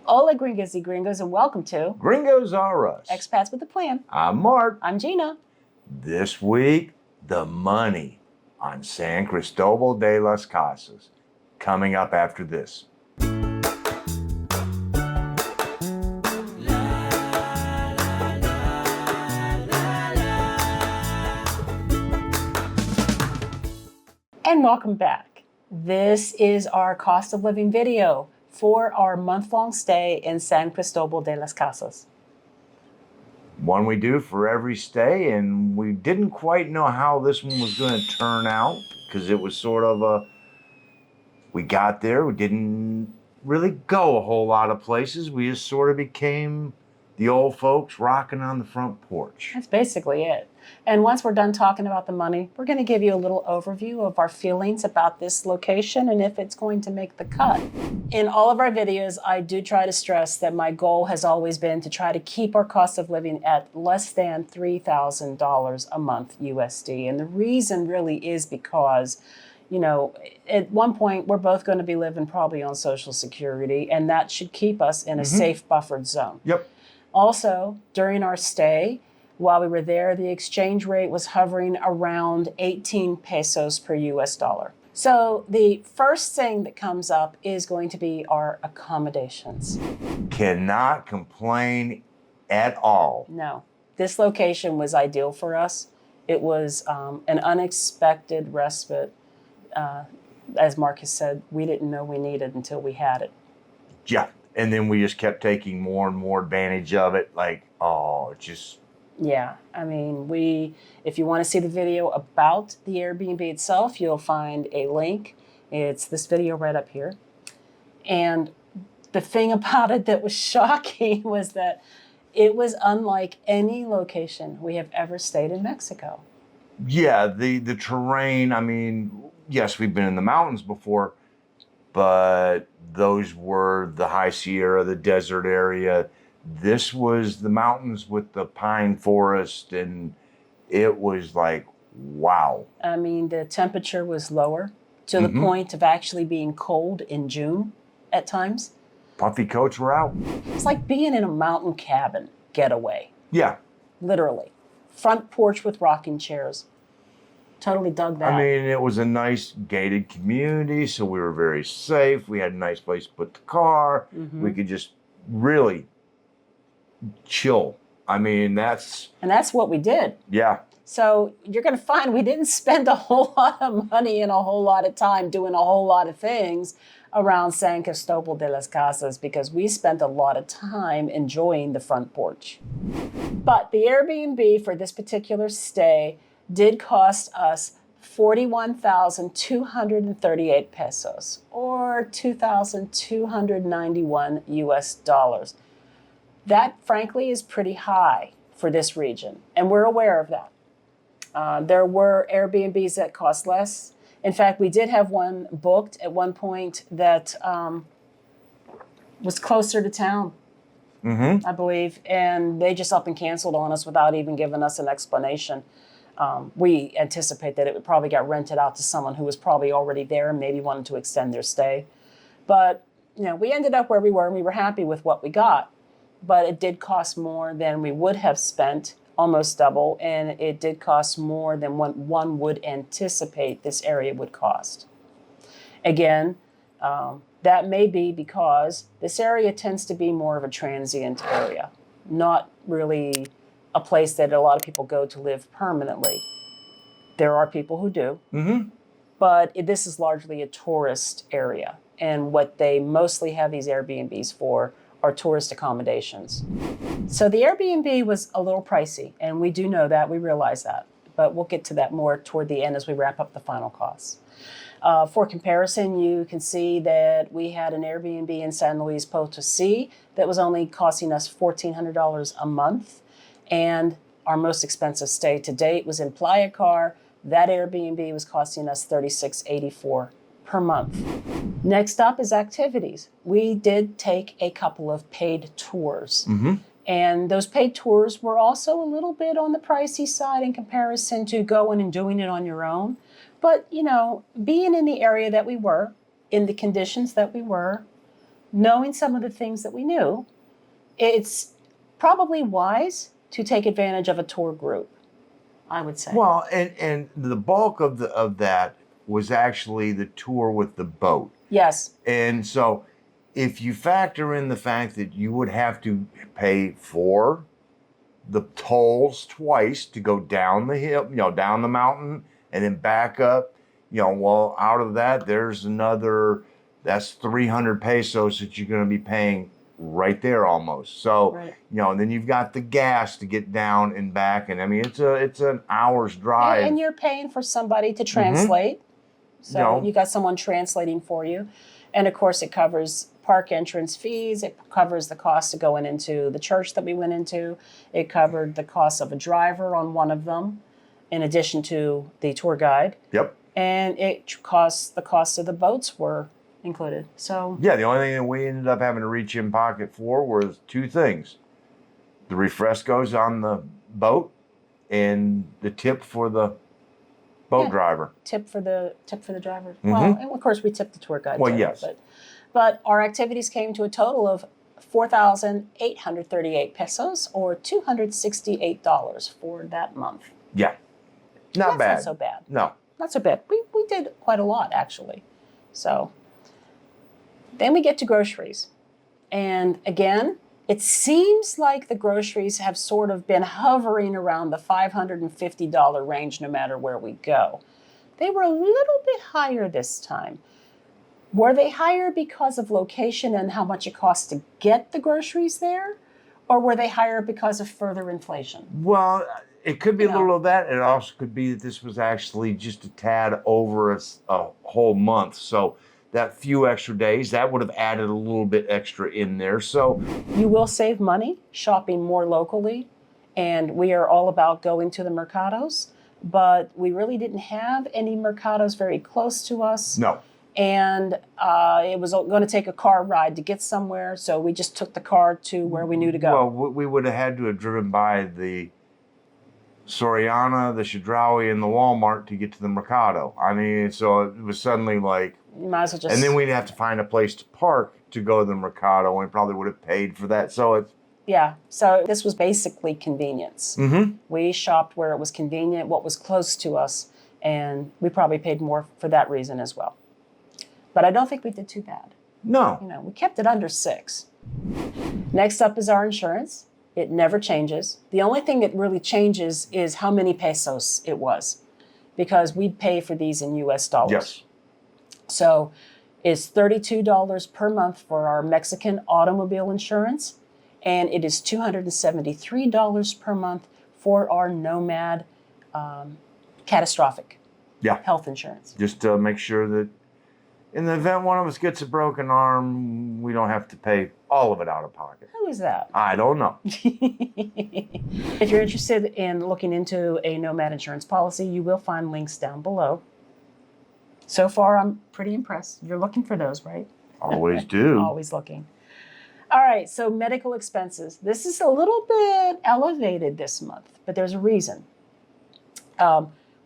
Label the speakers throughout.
Speaker 1: Hola, gringos y gringos, and welcome to
Speaker 2: Gringos Are Us.
Speaker 1: Expats with a Plan.
Speaker 2: I'm Mark.
Speaker 1: I'm Gina.
Speaker 2: This week, the money on San Cristobal de las Casas. Coming up after this.
Speaker 1: And welcome back. This is our cost of living video for our month-long stay in San Cristobal de las Casas.
Speaker 2: One we do for every stay, and we didn't quite know how this one was going to turn out because it was sort of we got there, we didn't really go a whole lot of places. We just sort of became the old folks rocking on the front porch.
Speaker 1: That's basically it. And once we're done talking about the money, we're going to give you a little overview of our feelings about this location and if it's going to make the cut. In all of our videos, I do try to stress that my goal has always been to try to keep our cost of living at less than $3,000 a month USD. And the reason really is because, you know, at one point, we're both going to be living probably on Social Security, and that should keep us in a safe buffered zone.
Speaker 2: Yep.
Speaker 1: Also, during our stay, while we were there, the exchange rate was hovering around 18 pesos per US dollar. So the first thing that comes up is going to be our accommodations.
Speaker 2: Cannot complain at all.
Speaker 1: No, this location was ideal for us. It was an unexpected respite. As Mark has said, we didn't know we needed until we had it.
Speaker 2: Yeah. And then we just kept taking more and more advantage of it.
Speaker 1: Yeah, I mean, if you want to see the video about the Airbnb itself, you'll find a link. It's this video right up here. And the thing about it that was shocking was that it was unlike any location we have ever stayed in Mexico.
Speaker 2: Yeah, the terrain, I mean, yes, we've been in the mountains before, but those were the high Sierra, the desert area. This was the mountains with the pine forest, and it was like, wow.
Speaker 1: I mean, the temperature was lower to the point of actually being cold in June at times.
Speaker 2: Puffy coats were out.
Speaker 1: It's like being in a mountain cabin getaway.
Speaker 2: Yeah.
Speaker 1: Literally. Front porch with rocking chairs. Totally dug that.
Speaker 2: I mean, it was a nice gated community, so we were very safe. We had a nice place to put the car. We could just really chill. I mean, that's
Speaker 1: what we did.
Speaker 2: Yeah.
Speaker 1: So you're going to find we didn't spend a whole lot of money and a whole lot of time doing a whole lot of things around San Cristobal de las Casas because we spent a lot of time enjoying the front porch. But the Airbnb for this particular stay did cost us 41,238 pesos or 2,291 US dollars. That, frankly, is pretty high for this region, and we're aware of that. There were Airbnbs that cost less. In fact, we did have one booked at one point that was closer to town, I believe, and they just up and canceled on us without even giving us an explanation. We anticipate that it would probably get rented out to someone who was probably already there and maybe wanted to extend their stay. But, you know, we ended up where we were and we were happy with what we got. But it did cost more than we would have spent, almost double, and it did cost more than what one would anticipate this area would cost. Again, that may be because this area tends to be more of a transient area, not really a place that a lot of people go to live permanently. There are people who do, but this is largely a tourist area, and what they mostly have these Airbnbs for are tourist accommodations. So the Airbnb was a little pricey, and we do know that, we realize that, but we'll get to that more toward the end as we wrap up the final costs. For comparison, you can see that we had an Airbnb in San Luis Potosí that was only costing us $1,400 a month, and our most expensive stay to date was in Playa Car. That Airbnb was costing us $36.84 per month. Next up is activities. We did take a couple of paid tours. And those paid tours were also a little bit on the pricey side in comparison to going and doing it on your own. But, you know, being in the area that we were, in the conditions that we were, knowing some of the things that we knew, it's probably wise to take advantage of a tour group, I would say.
Speaker 2: Well, and the bulk of that was actually the tour with the boat.
Speaker 1: Yes.
Speaker 2: And so if you factor in the fact that you would have to pay for the tolls twice to go down the hill, down the mountain and then back up, well, out of that, there's that's 300 pesos that you're going to be paying right there almost. So,
Speaker 1: Right.
Speaker 2: And then you've got the gas to get down and back. And I mean, it's an hour's drive.
Speaker 1: And you're paying for somebody to translate. So you got someone translating for you. And of course, it covers park entrance fees. It covers the cost of going into the church that we went into. It covered the cost of a driver on one of them, in addition to the tour guide.
Speaker 2: Yep.
Speaker 1: And the cost of the boats were included. So
Speaker 2: yeah, the only thing that we ended up having to reach in pocket for was two things: the refrescos on the boat and the tip for the boat driver.
Speaker 1: Tip for the driver. Well, and of course we tipped the tour guide.
Speaker 2: Well,
Speaker 1: too,
Speaker 2: yes.
Speaker 1: But our activities came to a total of 4,838 pesos, or $268 for that month.
Speaker 2: Yeah, not
Speaker 1: That's
Speaker 2: bad.
Speaker 1: Not so bad.
Speaker 2: No.
Speaker 1: Not so bad. We did quite a lot, actually. So then we get to groceries. And again, it seems like the groceries have sort of been hovering around the $550 range no matter where we go. They were a little bit higher this time. Were they higher because of location and how much it costs to get the groceries there? Or were they higher because of further inflation?
Speaker 2: Well, it could be a little of that. It also could be that this was actually just a tad over a whole month. So that few extra days, that would have added a little bit extra in there. So
Speaker 1: you will save money shopping more locally. And we are all about going to the mercados. But we really didn't have any mercados very close to us.
Speaker 2: No.
Speaker 1: And it was going to take a car ride to get somewhere. So we just took the car to where we knew to go.
Speaker 2: Well, we would have had to have driven by the Soriana, the Chedraui, and the Walmart to get to the Mercado. I mean, so it was suddenly like...
Speaker 1: You might as well just...
Speaker 2: And then we'd have to find a place to park to go to the Mercado, and we probably would have paid for that. So it's...
Speaker 1: Yeah, so this was basically convenience.
Speaker 2: Mm-hmm.
Speaker 1: We shopped where it was convenient, what was close to us, and we probably paid more for that reason as well. But I don't think we did too bad.
Speaker 2: No.
Speaker 1: We kept it under 6. Next up is our insurance. It never changes. The only thing that really changes is how many pesos it was, because we pay for these in US dollars.
Speaker 2: Yes.
Speaker 1: So it's $32 per month for our Mexican automobile insurance, and it is $273 per month for our Nomad catastrophic health insurance.
Speaker 2: Just to make sure that in the event one of us gets a broken arm, we don't have to pay all of it out of pocket.
Speaker 1: Who is that?
Speaker 2: I don't know.
Speaker 1: If you're interested in looking into a Nomad insurance policy, you will find links down below. So far, I'm pretty impressed. You're looking for those, right?
Speaker 2: Always do.
Speaker 1: Always looking. All right, so medical expenses. This is a little bit elevated this month, but there's a reason.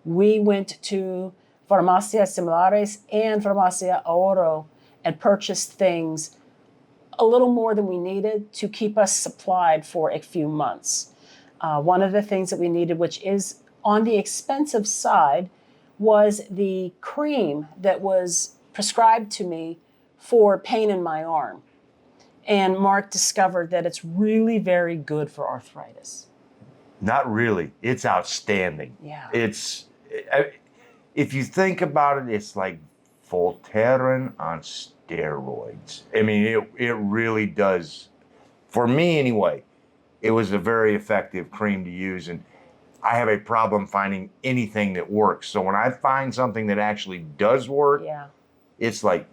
Speaker 1: We went to Farmacias Similares and Farmacia Ahorro and purchased things a little more than we needed to keep us supplied for a few months. One of the things that we needed, which is on the expensive side, was the cream that was prescribed to me for pain in my arm. And Mark discovered that it's really very good for arthritis.
Speaker 2: Not really. It's outstanding.
Speaker 1: Yeah.
Speaker 2: If you think about it, it's like Voltaren on steroids. I mean, it really does. For me, anyway, it was a very effective cream to use, and I have a problem finding anything that works. So when I find something that actually does work, it's like,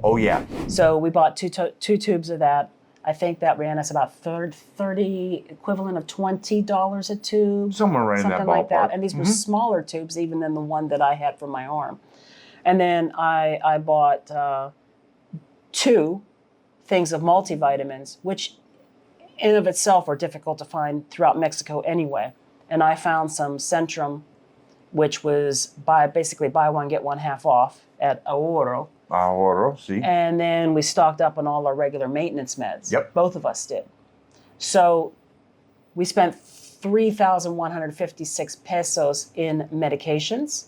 Speaker 2: oh yeah.
Speaker 1: So we bought two tubes of that. I think that ran us about 30, equivalent of $20 a tube.
Speaker 2: Somewhere right in that ballpark.
Speaker 1: Something like that. And these were smaller tubes even than the one that I had for my arm. And then I bought 2 things of multivitamins, which in of itself are difficult to find throughout Mexico anyway. And I found some Centrum, which was basically buy one, get one half off at Ahorro.
Speaker 2: Ahorro, see.
Speaker 1: And then we stocked up on all our regular maintenance meds.
Speaker 2: Yep.
Speaker 1: Both of us did. So we spent 3,156 pesos in medications,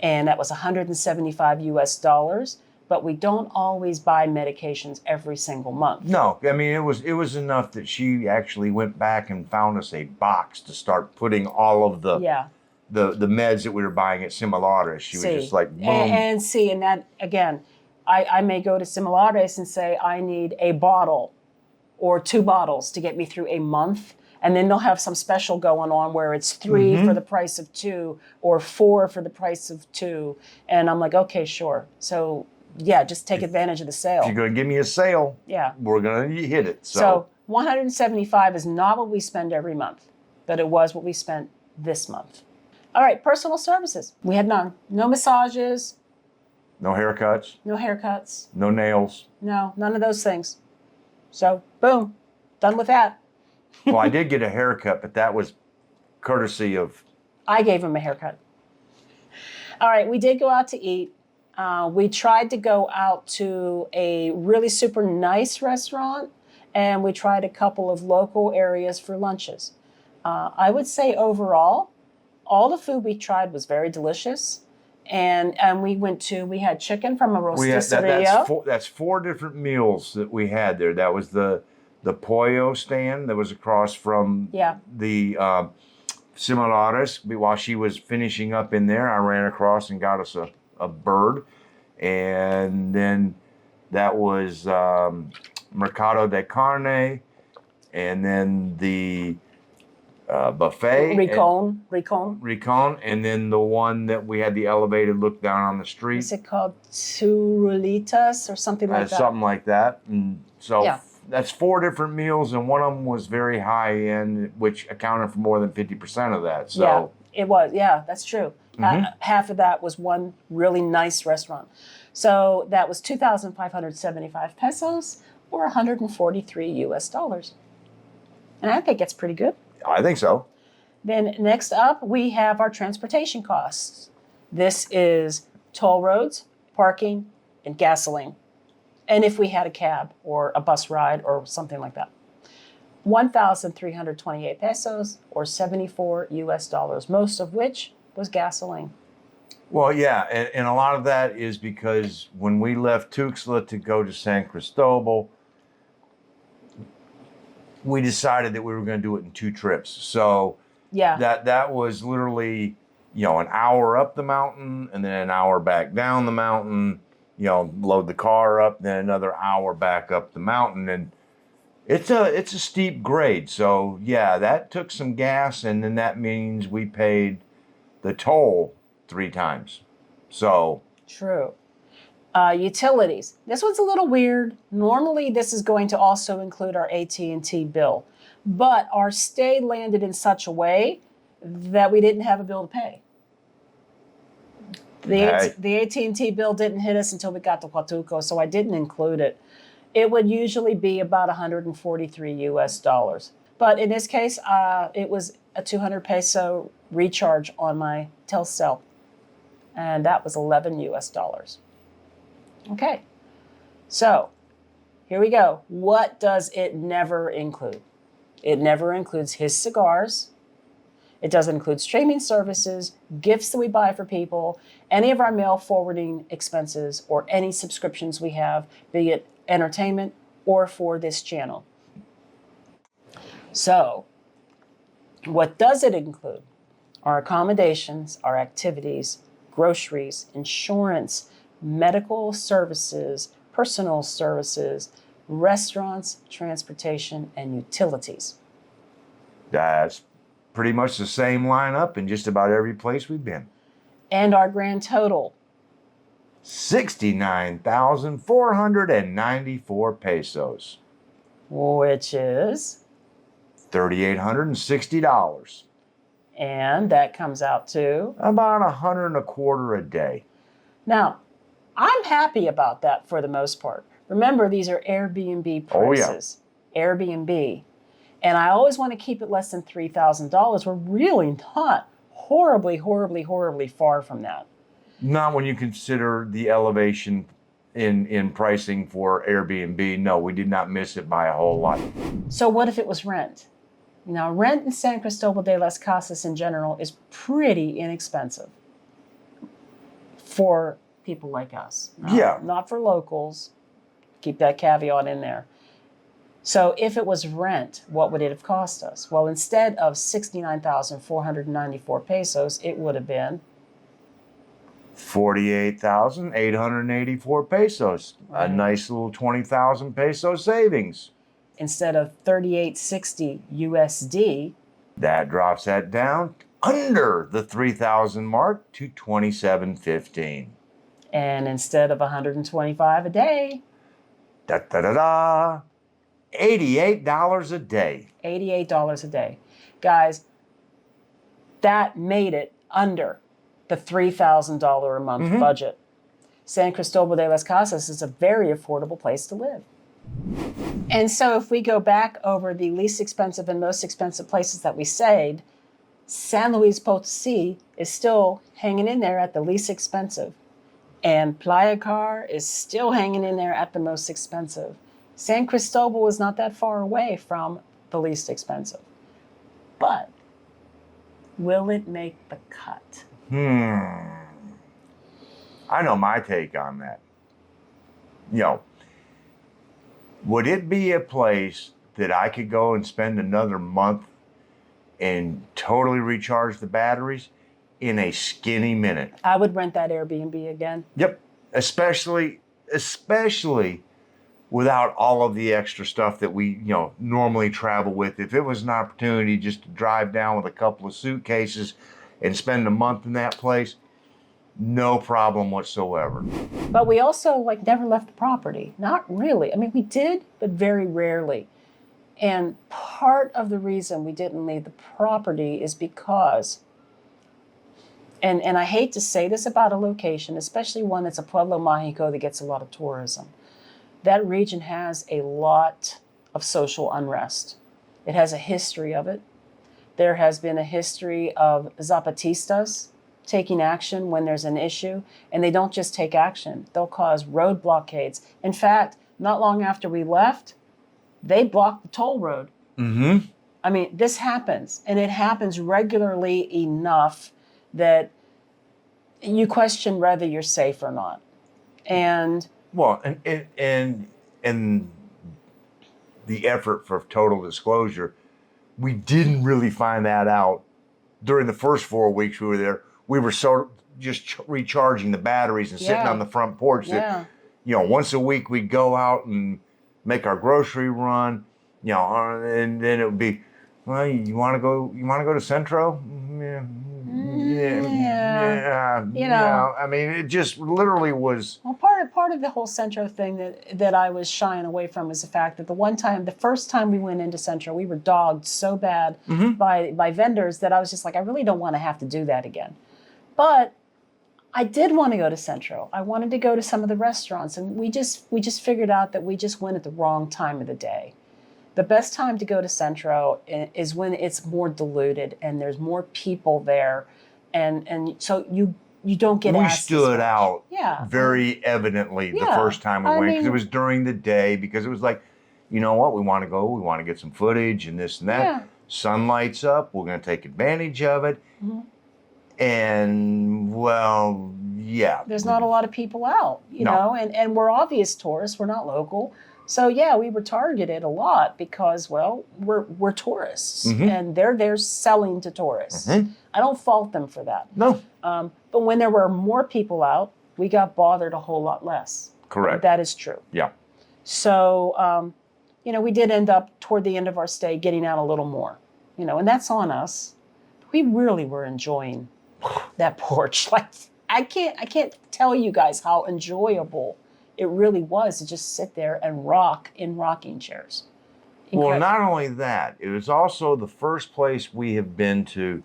Speaker 1: and that was 175 US dollars. But we don't always buy medications every single month.
Speaker 2: No, I mean it was enough that she actually went back and found us a box to start putting all of the
Speaker 1: Yeah.
Speaker 2: the meds that we were buying at Similares. She was just like, boom.
Speaker 1: And that again, I may go to Similares and say I need a bottle or 2 bottles to get me through a month. And then they'll have some special going on where it's 3 for the price of 2 or 4 for the price of 2. And I'm like, okay, sure. So yeah, just take advantage of the sale.
Speaker 2: If you're going to give me a sale,
Speaker 1: Yeah.
Speaker 2: we're going to hit it.
Speaker 1: So 175 is not what we spend every month, but it was what we spent this month. All right, personal services. We had none. No massages,
Speaker 2: no haircuts,
Speaker 1: no haircuts,
Speaker 2: no nails.
Speaker 1: no, none of those things. So boom, done with that.
Speaker 2: Well, I did get a haircut, but that was courtesy of...
Speaker 1: I gave him a haircut. All right, we did go out to eat. We tried to go out to a really super nice restaurant, and we tried a couple of local areas for lunches. I would say overall, all the food we tried was very delicious. And we had chicken from a rosticeria.
Speaker 2: That's 4 different meals that we had there. That was the pollo stand that was across from the Similares. While she was finishing up in there, I ran across and got us a bird. And then that was Mercado de Carne, and then the buffet. Ricon, and then the one that we had the elevated look down on the street.
Speaker 1: Is it called Turulitas or something like that?
Speaker 2: Something like that. And so that's 4 different meals, and one of them was very high end, which accounted for more than 50% of that. So
Speaker 1: yeah, it was. Yeah, that's true. Half of that was one really nice restaurant. So that was 2,575 pesos or 143 US dollars. And I think it's pretty good.
Speaker 2: I think so.
Speaker 1: Then next up, we have our transportation costs. This is toll roads, parking, and gasoline. And if we had a cab or a bus ride or something like that. 1,328 pesos or 74 US dollars, most of which was gasoline.
Speaker 2: Well, yeah, and a lot of that is because when we left Tuxtla to go to San Cristobal, we decided that we were going to do it in 2 trips. So that was literally, an hour up the mountain and then an hour back down the mountain, load the car up, then another hour back up the mountain. And it's a steep grade. So yeah, that took some gas, and then that means we paid the toll 3 times. So
Speaker 1: true. Utilities. This one's a little weird. Normally, this is going to also include our AT&T bill, but our stay landed in such a way that we didn't have a bill to pay. The AT&T bill didn't hit us until we got to Huatuco, so I didn't include it. It would usually be about 143 US dollars. But in this case, it was a 200 peso recharge on my Telcel, and that was 11 US dollars. Okay, so here we go. What does it never include? It never includes his cigars. It doesn't include streaming services, gifts that we buy for people, any of our mail forwarding expenses, or any subscriptions we have, be it entertainment or for this channel. So, what does it include? Our accommodations, our activities, groceries, insurance, medical services, personal services, restaurants, transportation, and utilities.
Speaker 2: That's pretty much the same lineup in just about every place we've been.
Speaker 1: And our grand total.
Speaker 2: 69,494 pesos.
Speaker 1: Which is?
Speaker 2: $3,860.
Speaker 1: And that comes out to?
Speaker 2: About $125 a day.
Speaker 1: Now, I'm happy about that for the most part. Remember, these are Airbnb prices. Oh, yeah. Airbnb. And I always want to keep it less than $3,000. We're really not horribly, horribly, horribly far from that.
Speaker 2: Not when you consider the elevation in pricing for Airbnb. No, we did not miss it by a whole lot.
Speaker 1: So what if it was rent? Now, rent in San Cristobal de las Casas in general is pretty inexpensive for people like us.
Speaker 2: Yeah.
Speaker 1: Not for locals. Keep that caveat in there. So if it was rent, what would it have cost us? Well, instead of 69,494 pesos, it would have been
Speaker 2: 48,884 pesos. A
Speaker 1: Right.
Speaker 2: nice little 20,000 peso savings.
Speaker 1: instead of 3860 USD,
Speaker 2: That drops that down under the 3,000 mark to 2715.
Speaker 1: and instead of 125 a day,
Speaker 2: Da da da da. $88 a day.
Speaker 1: $88 a day. Guys, that made it under the $3,000 a month budget. San Cristobal de las Casas is a very affordable place to live. And so if we go back over the least expensive and most expensive places that we stayed, San Luis Potosí is still hanging in there at the least expensive. And Playa Car is still hanging in there at the most expensive. San Cristobal is not that far away from the least expensive. But will it make the cut?
Speaker 2: I know my take on that. You know, would it be a place that I could go and spend another month and totally recharge the batteries in a skinny minute?
Speaker 1: I would rent that Airbnb again.
Speaker 2: Yep. Especially without all of the extra stuff that we, normally travel with. If it was an opportunity just to drive down with a couple of suitcases and spend a month in that place, no problem whatsoever.
Speaker 1: But we also never left the property. Not really. I mean, we did, but very rarely. And part of the reason we didn't leave the property is because, and I hate to say this about a location, especially one that's a Pueblo Mágico that gets a lot of tourism. That region has a lot of social unrest. It has a history of it. There has been a history of Zapatistas taking action when there's an issue, and they don't just take action, they'll cause road blockades. In fact, not long after we left, they blocked the toll road. I mean, this happens, and it happens regularly enough that you question whether you're safe or not. And
Speaker 2: Well, and the effort for total disclosure, we didn't really find that out during the first 4 weeks we were there. We were just recharging the batteries and sitting
Speaker 1: Yeah.
Speaker 2: on the front porch.
Speaker 1: yeah,
Speaker 2: That, once a week we'd go out and make our grocery run, and then it would be, well, you want to go to Centro? Yeah. I mean, it just literally was.
Speaker 1: well, part of the whole Centro thing that I was shying away from is the fact that the first time we went into Centro, we were dogged so bad by vendors that I was just like, I really don't want to have to do that again. But I did want to go to Centro. I wanted to go to some of the restaurants, and we just figured out that we just went at the wrong time of the day. The best time to go to Centro is when it's more diluted and there's more people there, and so you don't get
Speaker 2: We
Speaker 1: asked as
Speaker 2: stood
Speaker 1: much.
Speaker 2: out
Speaker 1: Yeah.
Speaker 2: very evidently the
Speaker 1: Yeah.
Speaker 2: first time we
Speaker 1: I
Speaker 2: went because
Speaker 1: mean-
Speaker 2: it was during the day, because it was like, you know what, we want to go, we want to get some footage and this and that.
Speaker 1: Yeah.
Speaker 2: Sunlight's up, we're going to take advantage of it.
Speaker 1: Mm-hmm.
Speaker 2: And, well, yeah.
Speaker 1: There's not a lot of people out,
Speaker 2: No.
Speaker 1: and we're obvious tourists. We're not local. So yeah, we were targeted a lot because, well, we're tourists and they're there selling to tourists. I don't fault them for that.
Speaker 2: No.
Speaker 1: But when there were more people out, we got bothered a whole lot less.
Speaker 2: Correct.
Speaker 1: That is true.
Speaker 2: Yeah.
Speaker 1: So, we did end up toward the end of our stay getting out a little more, and that's on us. We really were enjoying that porch. I can't tell you guys how enjoyable it really was to just sit there and rock in rocking chairs.
Speaker 2: Well, not only that, it was also the first place we have been to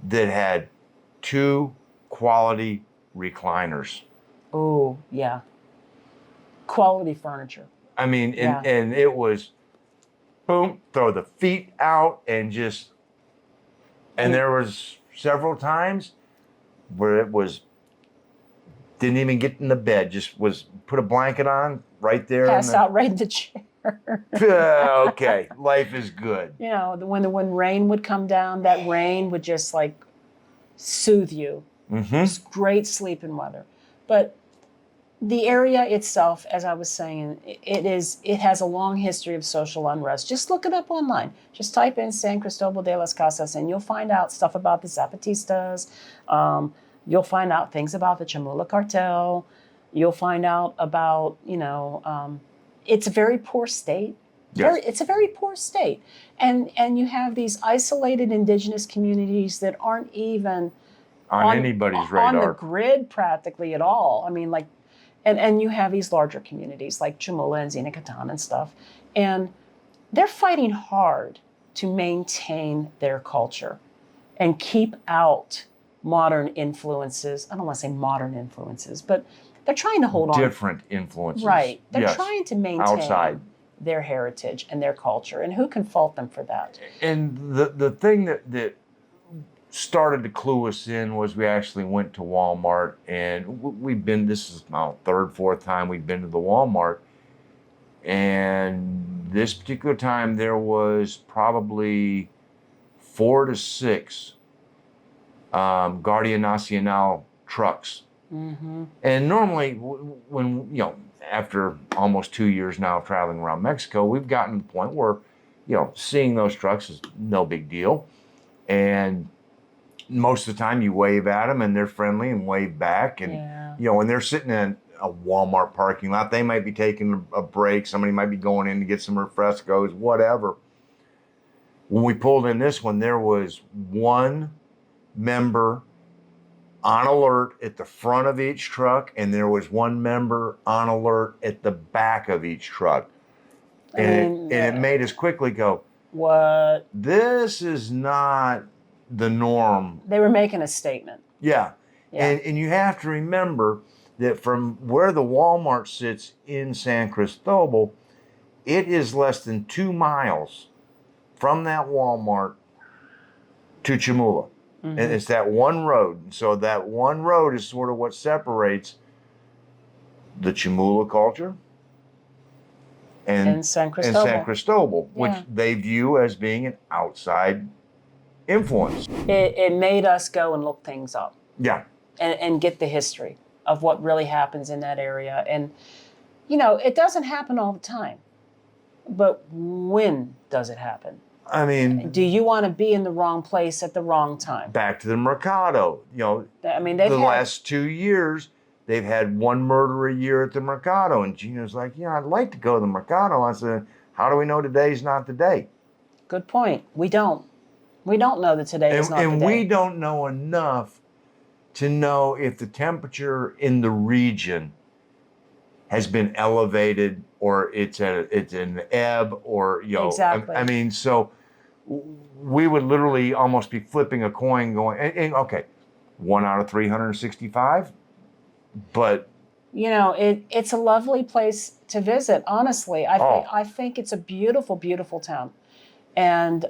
Speaker 2: that had 2 quality recliners.
Speaker 1: Oh, yeah. Quality furniture.
Speaker 2: I mean,
Speaker 1: Yeah.
Speaker 2: and it was, boom, throw the feet out and just, and there was several times where it was Didn't even get in the bed. Just put a blanket on right there.
Speaker 1: Passed out right in the chair.
Speaker 2: Okay, life is good.
Speaker 1: You know, when rain would come down, that rain would just like soothe you.
Speaker 2: Mm-hmm.
Speaker 1: It's great sleeping weather. But the area itself, as I was saying, it has a long history of social unrest. Just look it up online. Just type in San Cristobal de las Casas and you'll find out stuff about the Zapatistas. You'll find out things about the Chamula cartel. You'll find out about, it's a very poor state.
Speaker 2: Yes.
Speaker 1: It's a very poor state. And you have these isolated indigenous communities that aren't even
Speaker 2: On anybody's radar.
Speaker 1: on the grid practically at all. I mean, like, and you have these larger communities like Chamula and Zinacatan and stuff, and they're fighting hard to maintain their culture and keep out modern influences. I don't want to say modern influences, but they're trying to hold on.
Speaker 2: Different influences.
Speaker 1: Right. They're
Speaker 2: Yes.
Speaker 1: trying to maintain
Speaker 2: Outside.
Speaker 1: their heritage and their culture, and who can fault them for that?
Speaker 2: And the thing that started to clue us in was we actually went to Walmart, and we've been, this is my third, fourth time we've been to the Walmart. And this particular time there was probably 4 to 6 Guardia Nacional trucks.
Speaker 1: Mm-hmm.
Speaker 2: And normally when, after almost 2 years now of traveling around Mexico, we've gotten to the point where, seeing those trucks is no big deal. And most of the time you wave at them and they're friendly and wave back. And, when they're sitting in a Walmart parking lot, they might be taking a break. Somebody might be going in to get some refrescos, whatever. When we pulled in this one, there was one member on alert at the front of each truck, and there was one member on alert at the back of each truck. And it made us quickly go,
Speaker 1: What?
Speaker 2: this is not the norm.
Speaker 1: They were making a statement.
Speaker 2: Yeah. And you have to remember that from where the Walmart sits in San Cristobal, it is less than 2 miles from that Walmart to Chamula.
Speaker 1: Mm-hmm.
Speaker 2: And it's that one road. So that one road is sort of what separates the Chamula culture
Speaker 1: and San Cristobal,
Speaker 2: which they view as being an outside influence.
Speaker 1: It made us go and look things up.
Speaker 2: Yeah.
Speaker 1: And get the history of what really happens in that area. And, it doesn't happen all the time. But when does it happen?
Speaker 2: I mean,
Speaker 1: do you want to be in the wrong place at the wrong time?
Speaker 2: Back to the Mercado.
Speaker 1: I mean,
Speaker 2: the last 2 years, they've had one murder a year at the Mercado. And Gina's like, I'd like to go to the Mercado. I said, how do we know today's not the day?
Speaker 1: Good point. We don't. We don't know that today is not the day.
Speaker 2: And we don't know enough to know if the temperature in the region has been elevated or it's an ebb or,
Speaker 1: Exactly.
Speaker 2: I mean, so we would literally almost be flipping a coin going, and okay, 1 out of 365, but
Speaker 1: it's a lovely place to visit. Honestly, I think it's a beautiful, beautiful town, and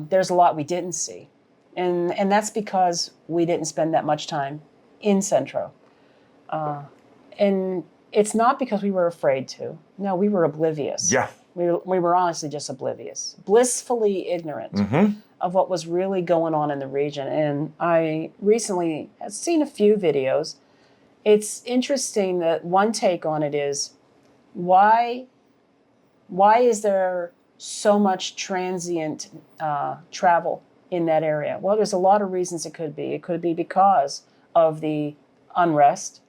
Speaker 1: there's a lot we didn't see, and that's because we didn't spend that much time in Centro, and it's not because we were afraid to. No, we were oblivious.
Speaker 2: Yeah.
Speaker 1: We were honestly just oblivious, blissfully ignorant of what was really going on in the region. And I recently have seen a few videos. It's interesting that one take on it is, why is there so much transient travel in that area? Well, there's a lot of reasons it could be. It could be because of the unrest.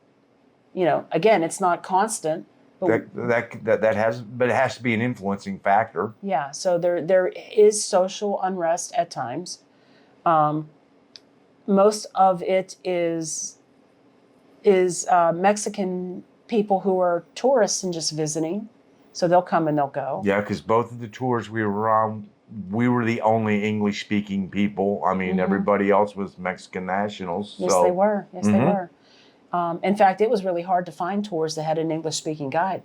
Speaker 1: Again, it's not constant.
Speaker 2: That has to be an influencing factor.
Speaker 1: Yeah, so there is social unrest at times. Most of it is Mexican people who are tourists and just visiting, so they'll come and they'll go.
Speaker 2: Yeah, because both of the tours we were on, we were the only English-speaking people. I mean, everybody else was Mexican nationals.
Speaker 1: Yes, they were. Yes, they were. In fact, it was really hard to find tours that had an English-speaking guide.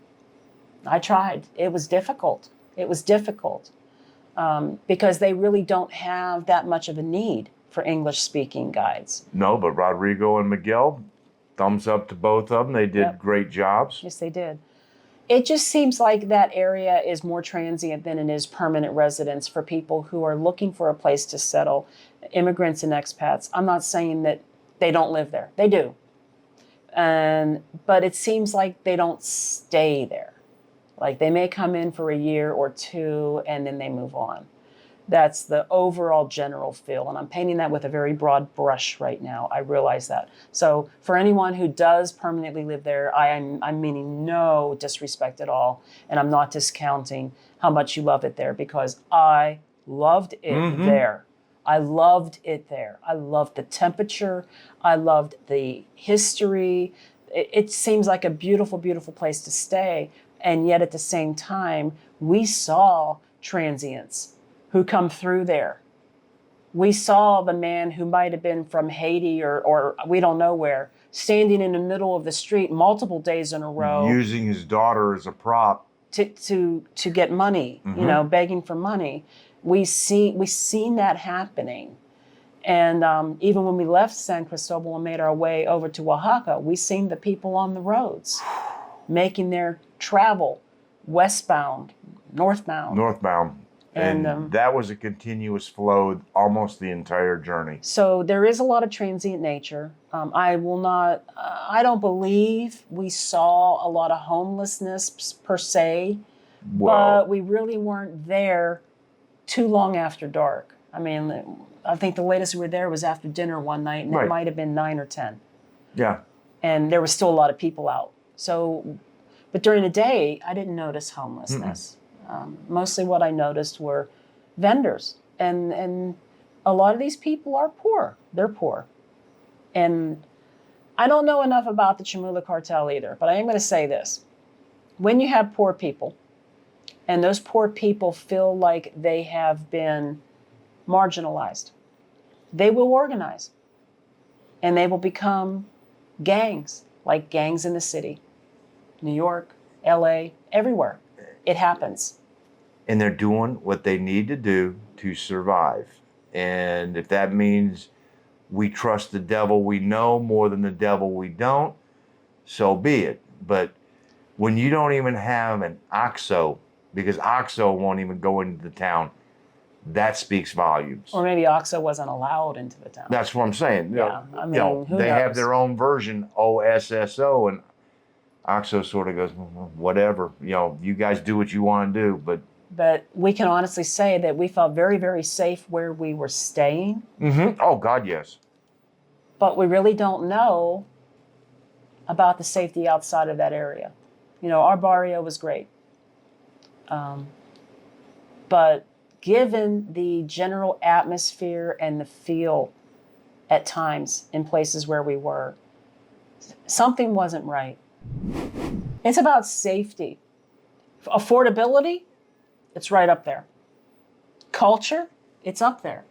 Speaker 1: I tried. It was difficult. Because they really don't have that much of a need for English-speaking guides.
Speaker 2: No, but Rodrigo and Miguel, thumbs up to both of them. They did
Speaker 1: Yep.
Speaker 2: great jobs.
Speaker 1: Yes, they did. It just seems like that area is more transient than it is permanent residence for people who are looking for a place to settle, immigrants and expats. I'm not saying that they don't live there. They do. But it seems like they don't stay there. Like they may come in for a year or two and then they move on. That's the overall general feel. And I'm painting that with a very broad brush right now. I realize that. So for anyone who does permanently live there, I'm meaning no disrespect at all. And I'm not discounting how much you love it there because I loved it there. I loved it there. I loved the temperature. I loved the history. It seems like a beautiful, beautiful place to stay. And yet at the same time, we saw transients who come through there. We saw the man who might have been from Haiti or we don't know where, standing in the middle of the street multiple days in a row
Speaker 2: Using his daughter as a prop.
Speaker 1: to get money, begging for money. We seen that happening. And even when we left San Cristobal and made our way over to Oaxaca, we seen the people on the roads making their travel westbound, northbound.
Speaker 2: And that was a continuous flow almost the entire journey.
Speaker 1: So there is a lot of transient nature. I don't believe we saw a lot of homelessness per se, but we really weren't there too long after dark. I mean, I think the latest we were there was after dinner one night, and it might have been 9 or 10.
Speaker 2: Yeah.
Speaker 1: And there was still a lot of people out. So, but during the day, I didn't notice homelessness. Mostly what I noticed were vendors. And a lot of these people are poor. They're poor. And I don't know enough about the Chamula cartel either, but I am going to say this. When you have poor people, and those poor people feel like they have been marginalized, they will organize. And they will become gangs, like gangs in the city. New York, LA, everywhere. It happens.
Speaker 2: And they're doing what they need to do to survive. And if that means we trust the devil we know more than the devil we don't, so be it. But when you don't even have an OXXO, because OXXO won't even go into the town, that speaks volumes.
Speaker 1: Or maybe OXXO wasn't allowed into the town.
Speaker 2: That's what I'm saying.
Speaker 1: Yeah, I mean, who
Speaker 2: they
Speaker 1: knows?
Speaker 2: have their own version, OSSO, and OXXO sort of goes, whatever. You guys do what you want to do,
Speaker 1: But we can honestly say that we felt very, very safe where we were staying.
Speaker 2: Oh, God, yes.
Speaker 1: But we really don't know about the safety outside of that area. Our barrio was great. But given the general atmosphere and the feel at times in places where we were, something wasn't right. It's about safety. Affordability, it's right up there. Culture, it's up there.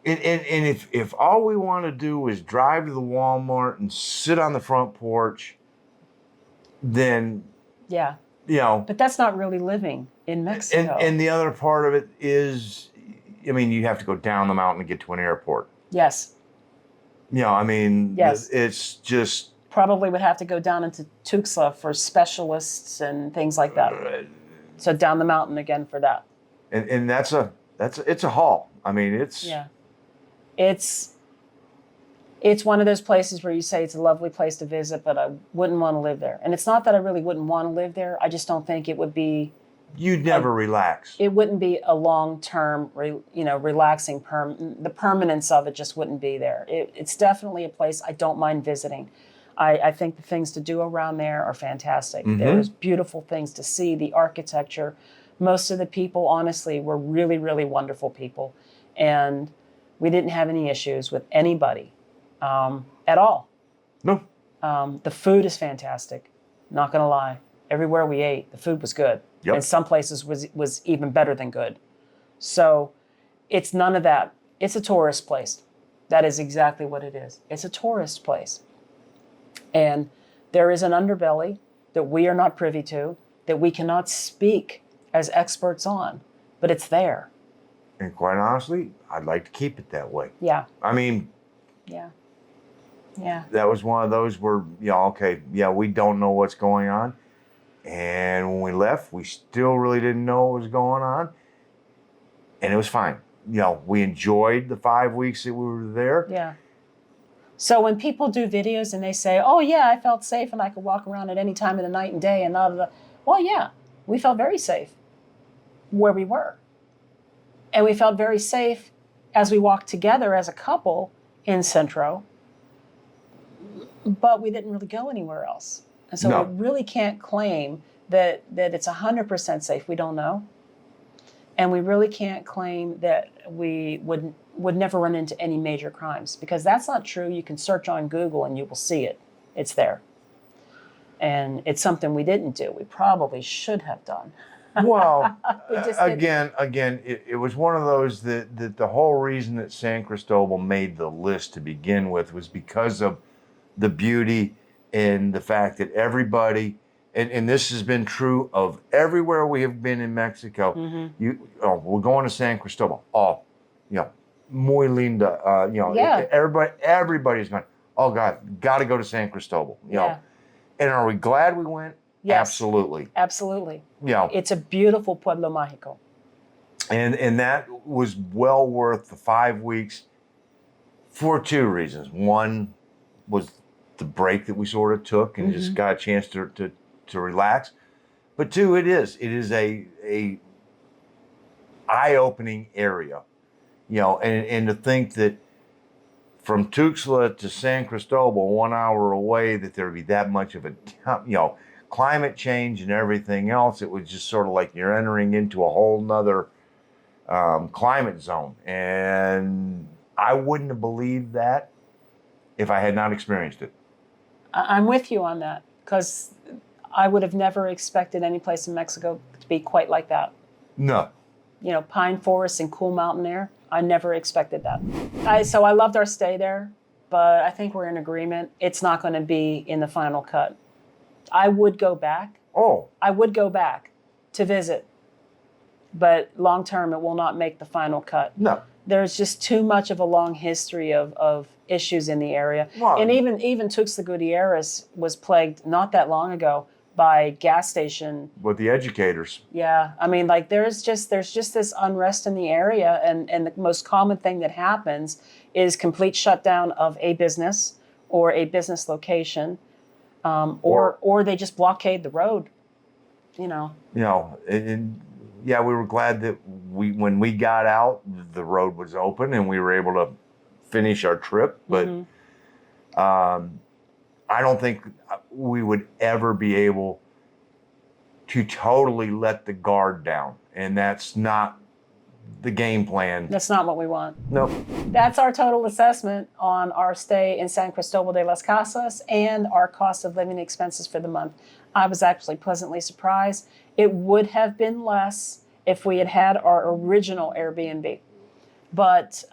Speaker 2: And if all we want to do is drive to the Walmart and sit on the front porch, then
Speaker 1: Yeah. But that's not really living in Mexico.
Speaker 2: And the other part of it is, you have to go down the mountain to get to an airport.
Speaker 1: Yes.
Speaker 2: Yes. It's just
Speaker 1: probably would have to go down into Tuxtla for specialists and things like that. So down the mountain again for that.
Speaker 2: And it's a haul.
Speaker 1: It's one of those places where you say it's a lovely place to visit, but I wouldn't want to live there. And it's not that I really wouldn't want to live there. I just don't think it would be.
Speaker 2: You'd never relax.
Speaker 1: It wouldn't be a long-term, relaxing the permanence of it just wouldn't be there. It's definitely a place I don't mind visiting. I think the things to do around there are fantastic. There's beautiful things to see, the architecture. Most of the people, honestly, were really, really wonderful people. And we didn't have any issues with anybody at all.
Speaker 2: No.
Speaker 1: The food is fantastic. Not going to lie. Everywhere we ate, the food was good.
Speaker 2: Yep.
Speaker 1: And some places was even better than good. So it's none of that. It's a tourist place. That is exactly what it is. It's a tourist place. And there is an underbelly that we are not privy to, that we cannot speak as experts on, but it's there.
Speaker 2: And quite honestly, I'd like to keep it that way.
Speaker 1: Yeah.
Speaker 2: I mean,
Speaker 1: Yeah. Yeah.
Speaker 2: that was one of those where, okay, yeah, we don't know what's going on. And when we left, we still really didn't know what was going on. And it was fine. We enjoyed the 5 weeks that we were there.
Speaker 1: Yeah. So when people do videos and they say, oh, yeah, I felt safe and I could walk around at any time of the night and day and blah, blah, blah. Well, yeah, we felt very safe where we were. And we felt very safe as we walked together as a couple in Centro. But we didn't really go anywhere else. And so
Speaker 2: No.
Speaker 1: we really can't claim that it's 100% safe. We don't know. And we really can't claim that we would never run into any major crimes, because that's not true. You can search on Google and you will see it. It's there. And it's something we didn't do. We probably should have done.
Speaker 2: Well,
Speaker 1: We just didn't.
Speaker 2: again, it was one of those that the whole reason that San Cristobal made the list to begin with was because of the beauty and the fact that everybody, and this has been true of everywhere we have been in Mexico. We're going to San Cristobal. Muy linda.
Speaker 1: Yeah.
Speaker 2: Everybody's going, oh God, got to go to San Cristobal.
Speaker 1: Yeah.
Speaker 2: And are we glad we went?
Speaker 1: Yes.
Speaker 2: Absolutely.
Speaker 1: Absolutely.
Speaker 2: Yeah.
Speaker 1: It's a beautiful Pueblo Mágico.
Speaker 2: And that was well worth the 5 weeks for two reasons. One was the break that we sort of took and just got a chance to relax. But two, it is a eye-opening area, and to think that from Tuxtla to San Cristobal, 1 hour away, that there would be that much of a, climate change and everything else. It was just sort of like you're entering into a whole nother climate zone. And I wouldn't have believed that if I had not experienced it.
Speaker 1: I'm with you on that, because I would have never expected any place in Mexico to be quite like that.
Speaker 2: No.
Speaker 1: Pine forests and cool mountain air. I never expected that. So I loved our stay there, but I think we're in agreement. It's not going to be in the final cut. I would go back.
Speaker 2: Oh.
Speaker 1: I would go back to visit, but long term, it will not make the final cut.
Speaker 2: No.
Speaker 1: There's just too much of a long history of issues in the area.
Speaker 2: Well,
Speaker 1: And even Tuxtla Gutierrez was plagued not that long ago by gas station.
Speaker 2: with the educators.
Speaker 1: Yeah, I mean, like there's just this unrest in the area, and the most common thing that happens is complete shutdown of a business or a business location, or they just blockade the road.
Speaker 2: And yeah, we were glad that when we got out, the road was open and we were able to finish our trip. But I don't think we would ever be able to totally let the guard down. And that's not the game plan.
Speaker 1: That's not what we want.
Speaker 2: Nope.
Speaker 1: That's our total assessment on our stay in San Cristobal de las Casas and our cost of living expenses for the month. I was actually pleasantly surprised. It would have been less if we had had our original Airbnb. But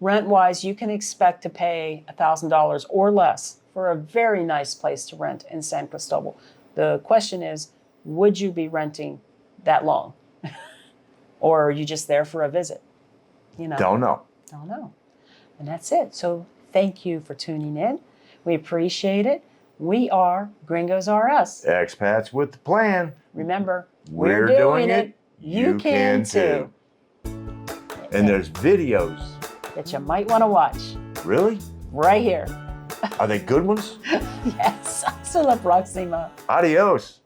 Speaker 1: rent-wise, you can expect to pay $1,000 or less for a very nice place to rent in San Cristobal. The question is, would you be renting that long? Or are you just there for a visit?
Speaker 2: Don't know.
Speaker 1: Don't know. And that's it. So thank you for tuning in. We appreciate it. We are Gringos R Us.
Speaker 2: Expats with the plan.
Speaker 1: Remember,
Speaker 2: We're doing it. You can too. And there's videos.
Speaker 1: that you might want to watch
Speaker 2: Really?
Speaker 1: right here.
Speaker 2: Are they good ones?
Speaker 1: Yes. Hasta la próxima.
Speaker 2: Adios.